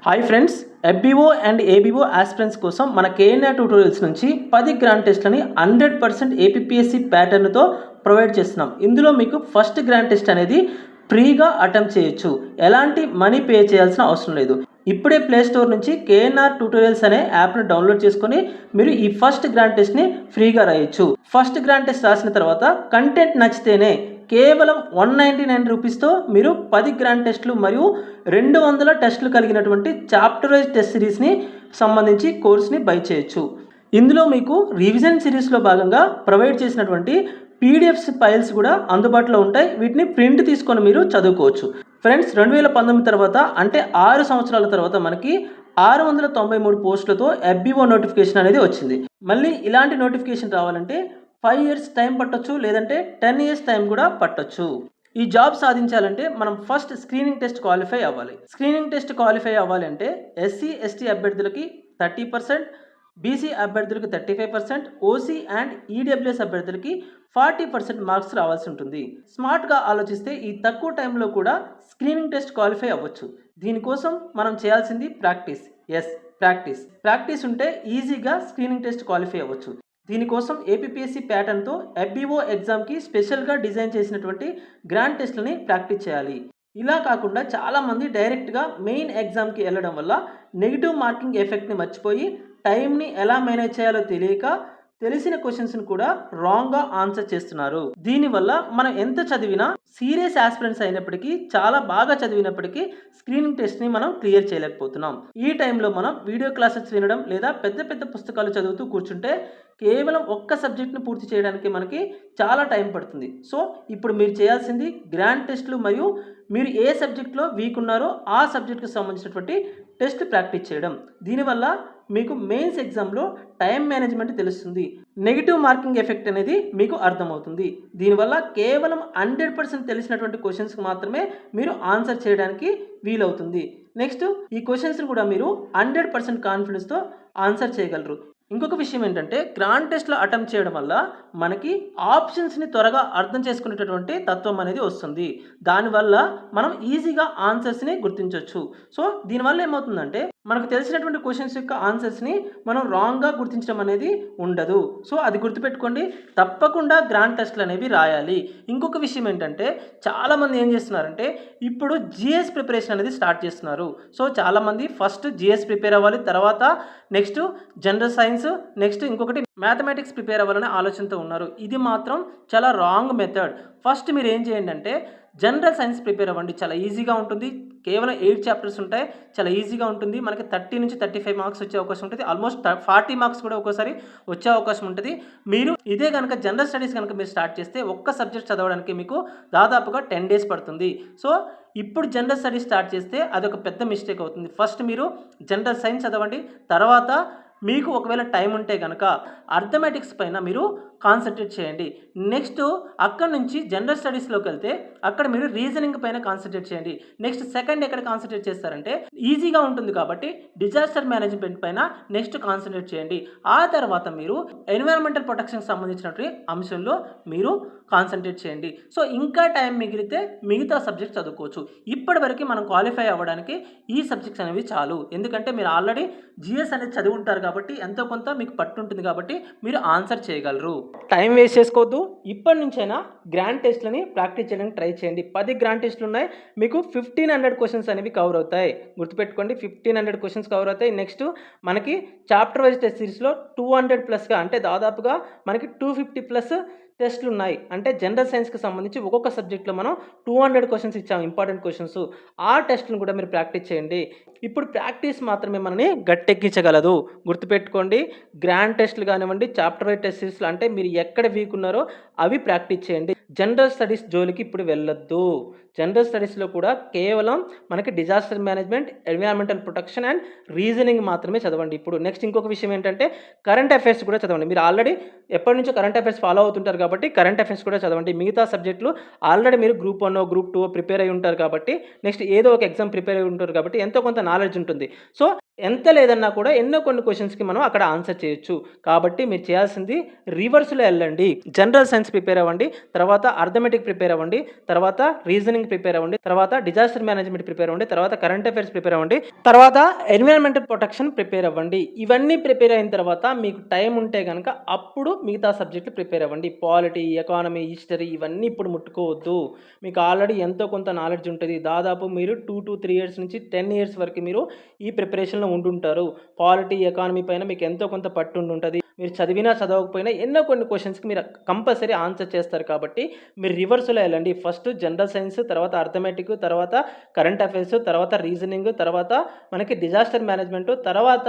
Hi friends, FBO and ABO aspirants కోసం మన KNR tutorials నుంచి 10 గ్రాండ్ టెస్ట్లని 100% ఏపీపీఎస్సీ ప్యాటర్న్తో ప్రొవైడ్ చేస్తున్నాం. ఇందులో మీకు ఫస్ట్ గ్రాండ్ టెస్ట్ అనేది ఫ్రీగా అటెంప్ట్ చేయొచ్చు. ఎలాంటి మనీ పే చేయాల్సిన అవసరం లేదు. ఇప్పుడే ప్లే స్టోర్ నుంచి కేఎన్ఆర్ ట్యూటోరియల్స్ అనే యాప్ను డౌన్లోడ్ చేసుకొని మీరు ఈ ఫస్ట్ గ్రాండ్ టెస్ట్ని ఫ్రీగా రాయొచ్చు. ఫస్ట్ గ్రాండ్ టెస్ట్ రాసిన తర్వాత కంటెంట్ నచ్చితేనే కేవలం 199 రూపీస్తో మీరు 10 గ్రాండ్ టెస్టులు మరియు 200 టెస్టులు కలిగినటువంటి చాప్టర్ వైజ్ టెస్ట్ సిరీస్ని సంబంధించి కోర్స్ని బై చేయొచ్చు. ఇందులో మీకు రివిజన్ సిరీస్లో భాగంగా ప్రొవైడ్ చేసినటువంటి పీడిఎఫ్స్ ఫైల్స్ కూడా అందుబాటులో ఉంటాయి. వీటిని ప్రింట్ తీసుకొని మీరు చదువుకోవచ్చు. ఫ్రెండ్స్, 2019 తర్వాత అంటే 6 సంవత్సరాల తర్వాత మనకి 693 పోస్టులతో ఎఫ్బీఓ నోటిఫికేషన్ అనేది వచ్చింది. మళ్ళీ ఇలాంటి నోటిఫికేషన్ రావాలంటే 5 ఇయర్స్ టైం పట్టొచ్చు, లేదంటే 10 ఇయర్స్ టైం కూడా పట్టొచ్చు. ఈ జాబ్ సాధించాలంటే మనం ఫస్ట్ స్క్రీనింగ్ టెస్ట్ క్వాలిఫై అవ్వాలి. స్క్రీనింగ్ టెస్ట్ క్వాలిఫై అవ్వాలి అంటే ఎస్సీ ఎస్టీ అభ్యర్థులకి 30%, బీసీ అభ్యర్థులకి 35%, ఓసీ అండ్ ఈడబ్ల్యూఎస్ అభ్యర్థులకి 40% మార్క్స్ రావాల్సి ఉంటుంది. స్మార్ట్గా ఆలోచిస్తే ఈ తక్కువ టైంలో కూడా స్క్రీనింగ్ టెస్ట్ క్వాలిఫై అవ్వచ్చు. దీనికోసం మనం చేయాల్సింది ప్రాక్టీస్. ప్రాక్టీస్ ఉంటే ఈజీగా స్క్రీనింగ్ టెస్ట్ క్వాలిఫై అవ్వచ్చు. దీనికోసం ఏపీపీఎస్సీ ప్యాటర్న్తో ఎఫ్బీఓ ఎగ్జామ్కి స్పెషల్గా డిజైన్ చేసినటువంటి గ్రాండ్ టెస్ట్లని ప్రాక్టీస్ చేయాలి. ఇలా కాకుండా చాలామంది డైరెక్ట్గా మెయిన్ ఎగ్జామ్కి వెళ్ళడం వల్ల నెగిటివ్ మార్కింగ్ ఎఫెక్ట్ని మర్చిపోయి టైంని ఎలా మేనేజ్ చేయాలో తెలియక తెలిసిన క్వశ్చన్స్ని కూడా రాంగ్గా ఆన్సర్ చేస్తున్నారు. దీనివల్ల మనం ఎంత చదివినా సీరియస్ ఆస్పిరెంట్స్ అయినప్పటికీ, చాలా బాగా చదివినప్పటికీ స్క్రీనింగ్ టెస్ట్ని మనం క్లియర్ చేయలేకపోతున్నాం. ఈ టైంలో మనం వీడియో క్లాసెస్ వినడం లేదా పెద్ద పెద్ద పుస్తకాలు చదువుతూ కూర్చుంటే కేవలం ఒక్క సబ్జెక్ట్ని పూర్తి చేయడానికి మనకి చాలా టైం పడుతుంది. సో ఇప్పుడు మీరు చేయాల్సింది గ్రాండ్ టెస్ట్లు మరియు మీరు ఏ సబ్జెక్ట్లో వీక్ ఉన్నారో ఆ సబ్జెక్ట్కి సంబంధించినటువంటి టెస్ట్ ప్రాక్టీస్ చేయడం. దీనివల్ల మీకు మెయిన్స్ ఎగ్జామ్లో టైం మేనేజ్మెంట్ తెలుస్తుంది. నెగిటివ్ మార్కింగ్ ఎఫెక్ట్ అనేది మీకు అర్థమవుతుంది. దీనివల్ల కేవలం 100% తెలిసినటువంటి క్వశ్చన్స్కి మాత్రమే మీరు ఆన్సర్ చేయడానికి వీలవుతుంది. నెక్స్ట్, ఈ క్వశ్చన్స్ని కూడా మీరు 100% కాన్ఫిడెన్స్తో ఆన్సర్ చేయగలరు. ఇంకొక విషయం ఏంటంటే, గ్రాండ్ టెస్ట్లో అటెంప్ట్ చేయడం వల్ల మనకి ఆప్షన్స్ని త్వరగా అర్థం చేసుకునేటటువంటి తత్వం అనేది వస్తుంది. దానివల్ల మనం ఈజీగా ఆన్సర్స్ని గుర్తించవచ్చు. సో దీనివల్ల ఏమవుతుందంటే మనకు తెలిసినటువంటి క్వశ్చన్స్ యొక్క ఆన్సర్స్ని మనం రాంగ్గా గుర్తించడం అనేది ఉండదు. సో అది గుర్తుపెట్టుకోండి. తప్పకుండా గ్రాండ్ టెస్ట్లు అనేవి రాయాలి. ఇంకొక విషయం ఏంటంటే, చాలామంది ఏం చేస్తున్నారంటే ఇప్పుడు జిఎస్ ప్రిపరేషన్ అనేది స్టార్ట్ చేస్తున్నారు. సో చాలామంది ఫస్ట్ జిఎస్ ప్రిపేర్ అవ్వాలి, తర్వాత నెక్స్ట్ జనరల్ సైన్స్, నెక్స్ట్ ఇంకొకటి మ్యాథమెటిక్స్ ప్రిపేర్ అవ్వాలనే ఆలోచనతో ఉన్నారు. ఇది మాత్రం చాలా రాంగ్ మెథడ్. ఫస్ట్ మీరు ఏం చేయండి అంటే జనరల్ సైన్స్ ప్రిపేర్ అవ్వండి. చాలా ఈజీగా ఉంటుంది. కేవలం 8 చాప్టర్స్ ఉంటాయి. చాలా ఈజీగా ఉంటుంది. మనకి 30 నుంచి 35 మార్క్స్ వచ్చే అవకాశం ఉంటుంది. ఆల్మోస్ట్ 40 మార్క్స్ కూడా ఒక్కోసారి వచ్చే అవకాశం ఉంటుంది. మీరు ఇదే కనుక జనరల్ స్టడీస్ కనుక మీరు స్టార్ట్ చేస్తే ఒక్క సబ్జెక్ట్ చదవడానికి మీకు దాదాపుగా 10 డేస్ పడుతుంది. సో ఇప్పుడు జనరల్ స్టడీస్ స్టార్ట్ చేస్తే అదొక పెద్ద మిస్టేక్ అవుతుంది. ఫస్ట్ మీరు జనరల్ సైన్స్ చదవండి. తర్వాత మీకు ఒకవేళ టైం ఉంటే కనుక అర్థమెటిక్స్ పైన మీరు కాన్సన్ట్రేట్ చేయండి. నెక్స్ట్ అక్కడ నుంచి జనరల్ స్టడీస్లోకి వెళ్తే అక్కడ మీరు రీజనింగ్ పైన కాన్సన్ట్రేట్ చేయండి. నెక్స్ట్ సెకండ్ ఎక్కడ కాన్సన్ట్రేట్ చేస్తారంటే ఈజీగా ఉంటుంది కాబట్టి డిజాస్టర్ మేనేజ్మెంట్ పైన నెక్స్ట్ కాన్సన్ట్రేట్ చేయండి. ఆ తర్వాత మీరు ఎన్విరాన్మెంటల్ ప్రొటెక్షన్కి సంబంధించినటువంటి అంశంలో మీరు కాన్సన్ట్రేట్ చేయండి. సో ఇంకా టైం మిగిలితే మిగతా సబ్జెక్ట్ చదువుకోవచ్చు. ఇప్పటివరకు మనం క్వాలిఫై అవ్వడానికి ఈ సబ్జెక్ట్స్ అనేవి చాలు. ఎందుకంటే మీరు ఆల్రెడీ జిఎస్ అనేది చదివి ఉంటారు కాబట్టి ఎంతో కొంత మీకు పట్టు ఉంటుంది కాబట్టి మీరు ఆన్సర్ చేయగలరు. టైం వేస్ట్ చేసుకోవద్దు. ఇప్పటి నుంచైనా గ్రాండ్ టెస్ట్లని ప్రాక్టీస్ చేయడానికి ట్రై చేయండి. 10 గ్రాండ్ టెస్ట్లు ఉన్నాయి. మీకు 1500 క్వశ్చన్స్ అనేవి కవర్ అవుతాయి. గుర్తుపెట్టుకోండి, 1500 క్వశ్చన్స్ కవర్ అవుతాయి. నెక్స్ట్ మనకి చాప్టర్ వైజ్ టెస్ట్ సిరీస్లో 200+గా అంటే దాదాపుగా మనకి 250+ టెస్ట్లు ఉన్నాయి. అంటే జనరల్ సైన్స్కి సంబంధించి ఒక్కొక్క సబ్జెక్ట్లో మనం 200 క్వశ్చన్స్ ఇచ్చాము, ఇంపార్టెంట్ క్వశ్చన్స్. ఆ టెస్ట్లను కూడా మీరు ప్రాక్టీస్ చేయండి. ఇప్పుడు ప్రాక్టీస్ మాత్రమే మనని గట్టెక్కించగలదు. గుర్తుపెట్టుకోండి, గ్రాండ్ టెస్ట్లు కానివ్వండి, చాప్టర్ వైజ్ టెస్ట్ సిరీస్లు అంటే మీరు ఎక్కడ వీక్ ఉన్నారో అవి ప్రాక్టీస్ చేయండి. జనరల్ స్టడీస్ జోలికి ఇప్పుడు వెళ్ళొద్దు. జనరల్ స్టడీస్లో కూడా కేవలం మనకి disaster management, environmental protection and reasoning మాత్రమే చదవండి. ఇప్పుడు నెక్స్ట్ ఇంకొక విషయం ఏంటంటే కరెంట్ అఫైర్స్ కూడా చదవండి. మీరు ఆల్రెడీ ఎప్పటి నుంచో కరెంట్ అఫైర్స్ ఫాలో అవుతుంటారు కాబట్టి కరెంట్ అఫైర్స్ కూడా చదవండి. మిగతా సబ్జెక్టులు ఆల్రెడీ మీరు గ్రూప్ 1, గ్రూప్ 2 ప్రిపేర్ అయి ఉంటారు కాబట్టి నెక్స్ట్ ఏదో ఒక ఎగ్జామ్ ప్రిపేర్ అయి ఉంటారు కాబట్టి ఎంతో కొంత నాలెడ్జ్ ఉంటుంది. సో ఎంత లేదన్నా కూడా ఎన్నో కొన్ని క్వెషన్స్‌కి మనం అక్కడ ఆన్సర్ చేయొచ్చు. కాబట్టి మీరు చేయాల్సింది రివర్స్‌లో ఎళ్ళండి. జనరల్ సైన్స్ ప్రిపేర్ అవ్వండి. తర్వాత అర్థమెటిక్ ప్రిపేర్ అవ్వండి. తర్వాత రీజనింగ్ ప్రిపేర్ అవ్వండి. తర్వాత డిజాస్టర్ మేనేజ్మెంట్ ప్రిపేర్ అవ్వండి. తర్వాత కరెంట్ అఫైర్స్ ప్రిపేర్ అవ్వండి. తర్వాత ఎన్విరాన్మెంటల్ ప్రొటెక్షన్ ప్రిపేర్ అవ్వండి. ఇవన్నీ ప్రిపేర్ అయిన తర్వాత మీకు టైం ఉంటే గనక అప్పుడు మిగతా సబ్జెక్టులు ప్రిపేర్ అవ్వండి. పాలిటీ, ఎకానమీ, హిస్టరీ ఇవన్నీ ఇప్పుడు ముట్టుకోవద్దు. మీకు ఆల్రెడీ ఎంతో కొంత నాలెడ్జ్ ఉంటది. దాదాపు మీరు 2-3 ఇయర్స్ నుంచి 10 ఇయర్స్ వరకు మీరు ఈ ప్రిపరేషన్‌లో ఉండుంటారు. పాలిటీ, ఎకానమీ పైన మీకు ఎంతో కొంత పట్టుండుంటది. మీరు చదివినా, చదవకపోయినా ఎన్నో కొన్ని క్వెషన్స్‌కి మీరు కంపల్సరీ ఆన్సర్ చేస్తారు కాబట్టి మీరు రివర్స్‌లో ఎళ్ళండి. ఫస్ట్ జనరల్ సైన్స్, తర్వాత అర్థమెటిక్, తర్వాత కరెంట్ అఫైర్స్, తర్వాత రీజనింగ్, తర్వాత మనకి డిజాస్టర్ మేనేజ్మెంట్, తర్వాత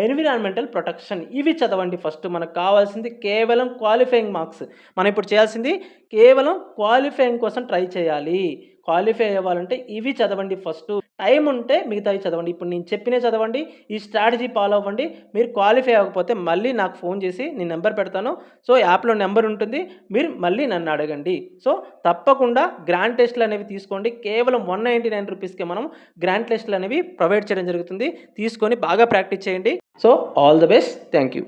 ఎన్విరాన్మెంటల్ ప్రొటెక్షన్ ఇవి చదవండి ఫస్ట్. మనకు కావాల్సింది కేవలం క్వాలిఫైయింగ్ మార్క్స్. మనం ఇప్పుడు చేయాల్సింది కేవలం క్వాలిఫైయింగ్ కోసం ట్రై చేయాలి. క్వాలిఫై అవ్వాలంటే ఇవి చదవండి ఫస్ట్. టైం ఉంటే మిగతావి చదవండి. ఇప్పుడు నేను చెప్పినవి చదవండి. ఈ స్ట్రాటజీ ఫాలో అవ్వండి. మీరు క్వాలిఫై అవ్వకపోతే మళ్ళీ నాకు ఫోన్ చేసి నేను నెంబర్ పెడతాను. సో, యాప్‌లో నెంబర్ ఉంటుంది. మీరు మళ్ళీ నన్ను అడగండి. సో, తప్పకుండా గ్రాండ్ టెస్ట్‌లు అనేవి తీసుకోండి. కేవలం ₹199కే మనం గ్రాండ్ టెస్ట్‌లు అనేవి ప్రొవైడ్ చేయడం జరుగుతుంది. తీసుకొని బాగా ప్రాక్టీస్ చేయండి. So, all the best. Thank you.